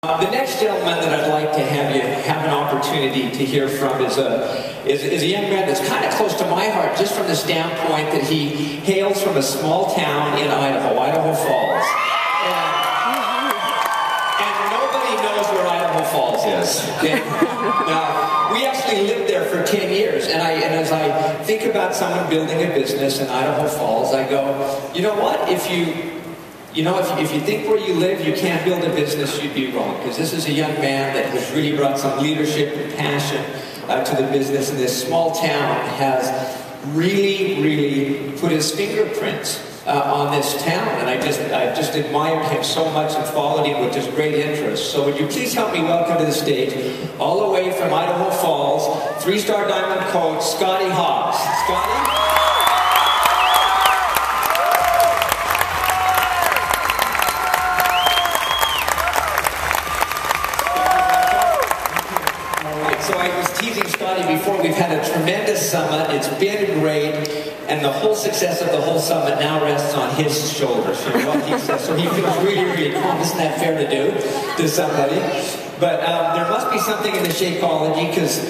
The next gentleman that I'd like to have an opportunity to hear from is a young man that's kind of close to my heart, just from the standpoint that he hails from a small town in Idaho, Idaho Falls. And nobody knows where Idaho Falls is. Okay? Now, we actually lived there for 10 years, and as I think about someone building a business in Idaho Falls, I go, you know what, if you think where you live you can't build a business, you'd be wrong. Because this is a young man that has really brought some leadership and passion to the business. And this small town has really put his fingerprints on this town. And I just admired him so much and followed him with just great interest. So would you please help me welcome to the stage, all the way from Idaho Falls, 3-star diamond coach, Scottie Hobbs. Scottie? So I was teasing Scottie before, we've had a tremendous summit, it's been great, and the whole success of the whole summit now rests on his shoulders. You know what he says. So he feels really calm. Isn't that fair to do to somebody? But there must be something in the Shakeology, because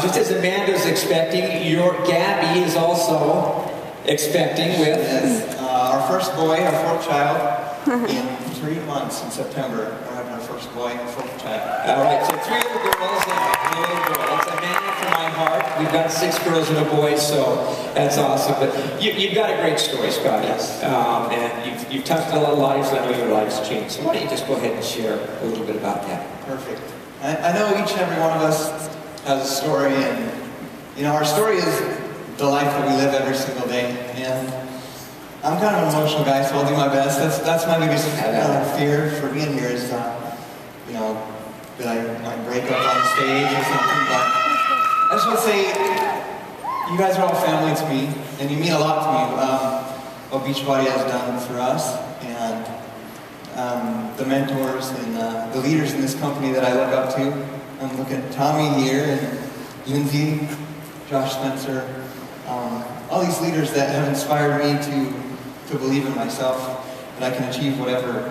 just as Amanda's expecting, your Gabby is also expecting with... Yes, our first boy, our fourth child, in 3 months in September. We're having our first boy and fourth child. All right, so 3 little girls and a little boy. That's Amanda from my heart. We've got 6 girls and a boy, so that's awesome. But you've got a great story, Scottie. Yes. And you've touched a lot of lives. I know your life's changed. So why don't you just go ahead and share a little bit about that? Perfect. I know each and every one of us has a story, and you know, our story is the life that we live every single day. And I'm kind of an emotional guy, so I'll do my best. That's my biggest fear for being here is, you know, that I might break up on stage or something. But I just want to say, you guys are all family to me, and you mean a lot to me. What Beachbody has done for us, and the mentors and the leaders in this company that I look up to. I'm looking at Tommy here, and Lindsay, Josh Spencer, all these leaders that have inspired me to believe in myself, that I can achieve whatever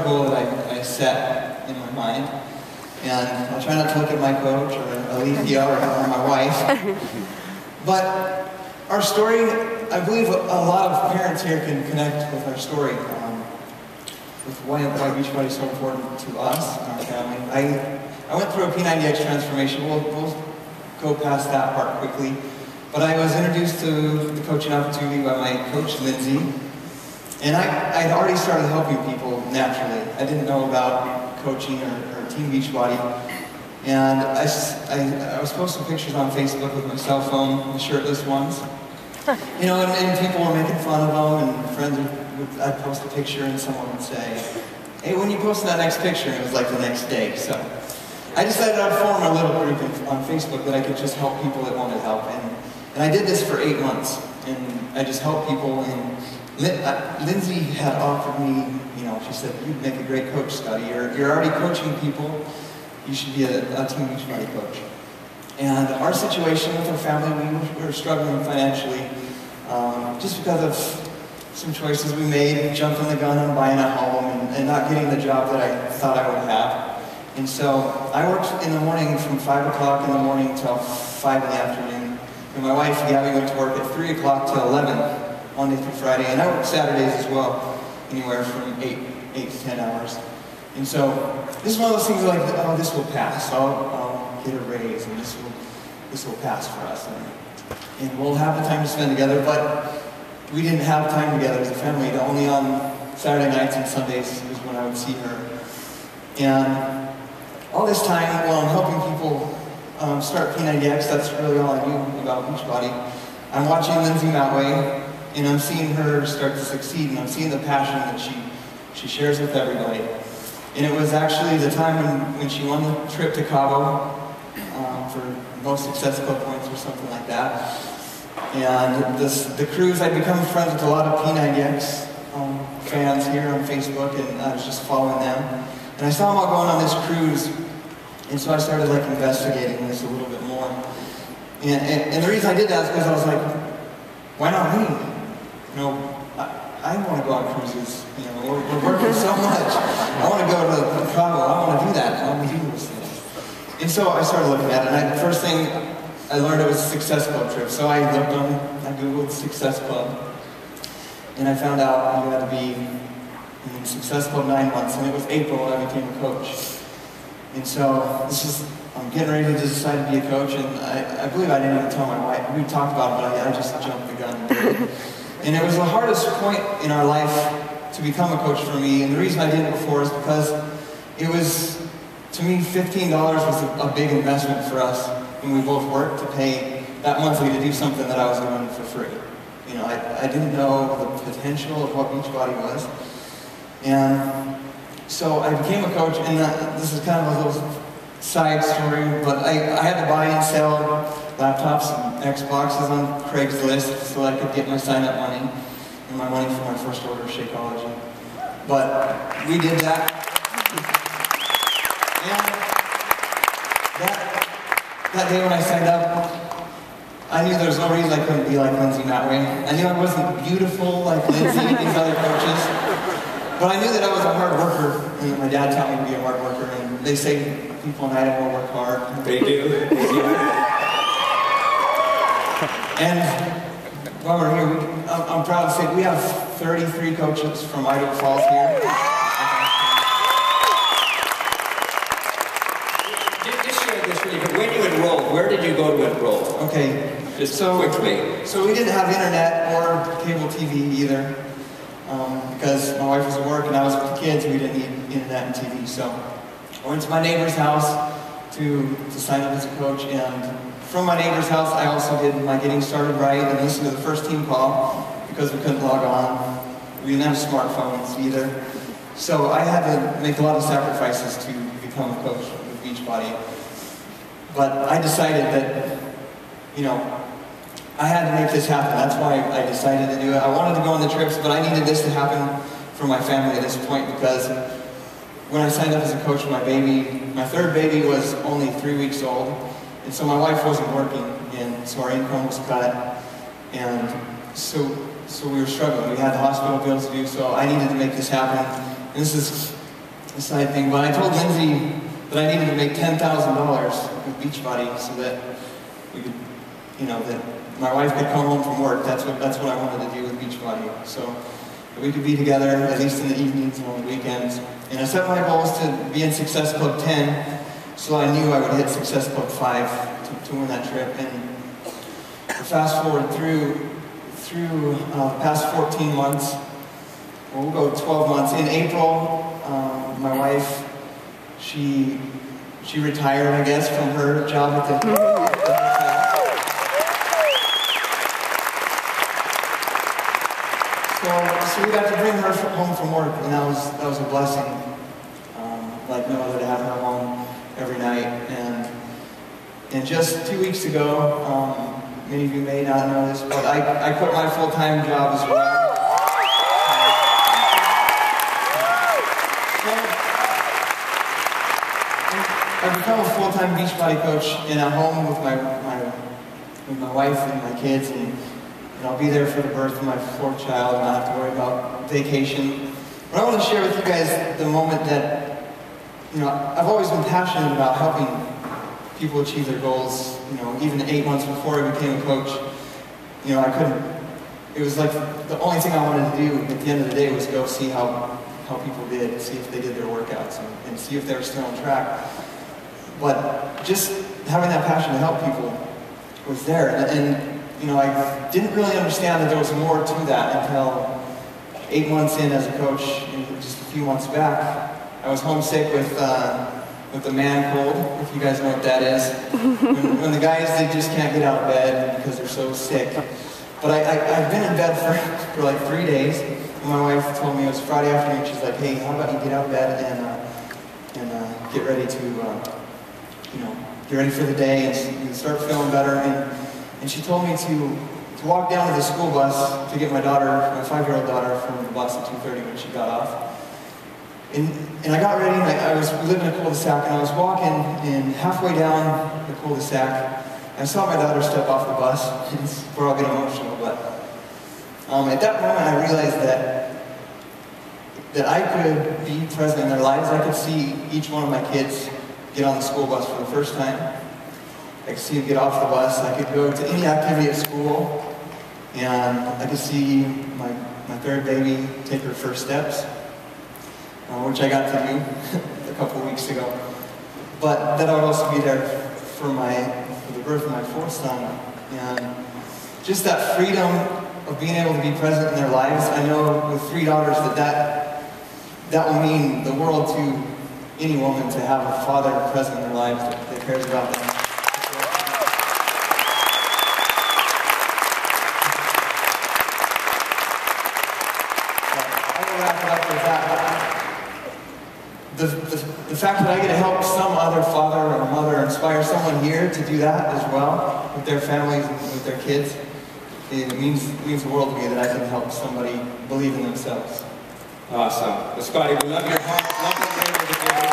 goal that I set in my mind. And I'll try not to look at my coach or Alethea or my wife. But our story, I believe a lot of parents here can connect with our story, with why Beachbody is so important to us and our family. I went through a P90X transformation. We'll go past that part quickly. But I was introduced to the coaching opportunity by my coach, Lindsay. And I had already started helping people naturally. I didn't know about coaching or Team Beachbody. And I was posting pictures on Facebook with my cell phone, the shirtless ones. You know, and people were making fun of them, and friends I'd post a picture and someone would say, hey, when you post that next picture? And it was like the next day. So I decided I'd form a little group on Facebook that I could just help people that wanted help. And I did this for 8 months, and I just helped people. And Lindsay had offered me, you know, she said, you'd make a great coach, Scottie. You're already coaching people. You should be a Team Beachbody coach. And our situation with our family, we were struggling financially, just because of some choices we made, jumping the gun on buying a home and not getting the job that I thought I would have. And so I worked in the morning from 5 o'clock in the morning till 5 in the afternoon. And my wife, Gabby, went to work at 3 o'clock till 11, Monday through Friday. And I worked Saturdays as well, anywhere from 8 to 10 hours. And so this is one of those things like, oh, this will pass. I'll get a raise, and this will pass for us. And we'll have the time to spend together, but we didn't have time together as a family. Only on Saturday nights and Sundays is when I would see her. And all this time, while I'm helping people start P90X, that's really all I knew about Beachbody. I'm watching Lindsay Matway, and I'm seeing her start to succeed, and I'm seeing the passion that she shares with everybody. And it was actually the time when she won the trip to Cabo for most success club points or something like that. And the cruise, I'd become friends with a lot of P90X fans here on Facebook, and I was just following them. And I saw them all going on this cruise, and so I started like investigating this a little bit more. And the reason I did that is because I was like, why not me? You know, I want to go on cruises. You know, we're working so much. I want to go to Cabo. I want to do that. I want to do those things. And so I started looking at it, and the first thing I learned it was a Success Club trip. So I Googled Success Club, and I found out you had to be in Success Club 9 months, and it was April when I became a coach. And so I'm getting ready to decide to be a coach, and I believe I didn't even tell my wife. We talked about it, but I just jumped the gun and did it. And it was the hardest point in our life to become a coach for me, and the reason I did it before is because it was, to me, $15 was a big investment for us when we both worked to pay that monthly to do something that I was doing for free. You know, I didn't know the potential of what Beachbody was. And so I became a coach, and this is kind of a little side story, but I had to buy and sell laptops and Xboxes on Craigslist so I could get my sign-up money and my money for my first order of Shakeology. But we did that. And that day when I signed up, I knew there was no reason I couldn't be like Lindsay that way. I knew I wasn't beautiful like Lindsay and these other coaches. But I knew that I was a hard worker, and that my dad taught me to be a hard worker, and they say people in Idaho work hard. They do. They do. And while we're here, I'm proud to say we have 33 coaches from Idaho Falls here. Just share this really quick. When you enrolled, where did you go to enroll? Okay. Just quickly. So we didn't have internet or cable TV either. Because my wife was at work and I was with the kids, and we didn't need internet and TV. So I went to my neighbor's house to sign up as a coach, and from my neighbor's house I also did my Getting Started Right and listened to the first team call because we couldn't log on. We didn't have smartphones either. So I had to make a lot of sacrifices to become a coach with Beachbody. But I decided that, you know, I had to make this happen. That's why I decided to do it. I wanted to go on the trips, but I needed this to happen for my family at this point, because when I signed up as a coach with my third baby was only 3 weeks old, and so my wife wasn't working, and so our income was cut, and so we were struggling. We had the hospital bills to do, so I needed to make this happen. And this is a side thing, but I told Lindsay that I needed to make $10,000 with Beachbody so that we could, you know, that my wife could come home from work. That's what I wanted to do with Beachbody. So that we could be together, at least in the evenings and on the weekends. And I set my goals to be in Success Club 10, so I knew I would hit Success Club 5 to win that trip. And fast forward through the past 14 months, we'll go 12 months. In April, my wife, she retired, I guess, from her job at the hotel. So we got to bring her home from work, and that was a blessing. Like no other, to have her home every night. And just 2 weeks ago, many of you may not know this, but I quit my full-time job as well. I've become a full-time Beachbody coach, and I'm home with my wife and my kids, and I'll be there for the birth of my 4th child, and I have to worry about vacation. But I want to share with you guys the moment that, you know, I've always been passionate about helping people achieve their goals. You know, even 8 months before I became a coach, you know, it was like the only thing I wanted to do at the end of the day was go see how people did, see if they did their workouts, and see if they were still on track. But just having that passion to help people was there. And you know, I didn't really understand that there was more to that until 8 months in as a coach, and just a few months back. I was homesick with the man cold, if you guys know what that is. When the guys, they just can't get out of bed because they're so sick. But I've been in bed for like 3 days, and my wife told me it was Friday afternoon. She's like, hey, how about you get out of bed and get ready to, you know, get ready for the day and start feeling better. And she told me to walk down to the school bus to get my daughter, my 5-year-old daughter, from the bus at 2:30 when she got off. And I got ready, and we lived in a cul-de-sac, and I was walking, and halfway down the cul-de-sac, I saw my daughter step off the bus. It's where I'll get emotional, but at that moment I realized that that I could be present in their lives. I could see each one of my kids get on the school bus for the first time. I could see them get off the bus. I could go to any activity at school, and I could see my third baby take her first steps, which I got to do a couple weeks ago. But then I would also be there for the birth of my fourth son, and just that freedom of being able to be present in their lives. I know with 3 daughters that will mean the world to any woman to have a father present in their lives that cares about them. I will wrap it up with that. The fact that I get to help some other father or mother inspire someone here to do that as well with their families and with their kids, it means the world to me that I can help somebody believe in themselves. Awesome. Well, Scottie, we love your heart. Love the way you're together.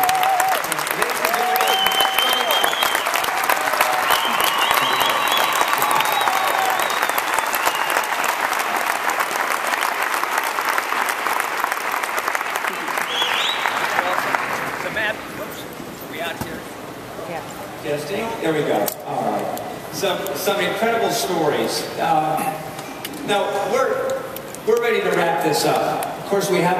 So Matt, are we out here? Yeah. Testing? There we go. All right. Some incredible stories. Now we're ready to wrap this up. Of course, we have